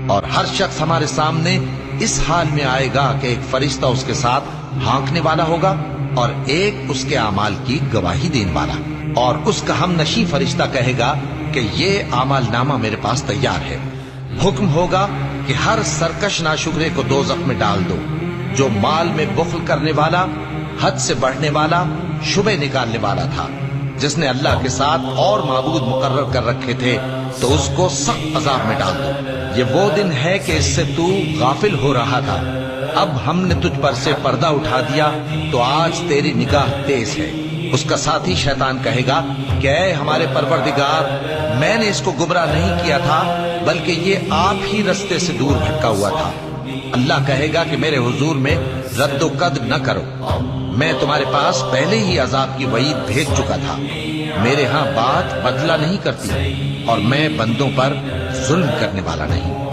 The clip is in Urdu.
اور ہر شخص ہمارے سامنے اس حال میں آئے گا کہ ایک فرشتہ اس کے ساتھ ہانکنے والا ہوگا اور ایک اس کے اعمال کی گواہی دینے والا، اور اس کا ہم نشیں فرشتہ کہے گا کہ یہ اعمال نامہ میرے پاس تیار ہے۔ حکم ہوگا کہ ہر سرکش ناشکرے کو دوزخ میں ڈال دو، جو مال میں بخل کرنے والا، حد سے بڑھنے والا، شبہ نکالنے والا تھا، جس نے اللہ کے ساتھ اور معبود مقرر کر رکھے تھے، تو اس کو سخت عذاب میں ڈال دو۔ یہ وہ دن ہے کہ اس سے تو غافل ہو رہا تھا، اب ہم نے تجھ پر سے پردہ اٹھا دیا، تو آج تیری نگاہ تیز ہے۔ اس کا ساتھی شیطان کہے گا کہ اے ہمارے پروردگار، میں نے اس کو گمراہ نہیں کیا تھا، بلکہ یہ آپ ہی رستے سے دور بھٹکا ہوا تھا۔ اللہ کہے گا کہ میرے حضور میں رد و قد نہ کرو، میں تمہارے پاس پہلے ہی عذاب کی وعید بھیج چکا تھا۔ میرے ہاں بات بدلہ نہیں کرتی، اور میں بندوں پر ظلم کرنے والا نہیں۔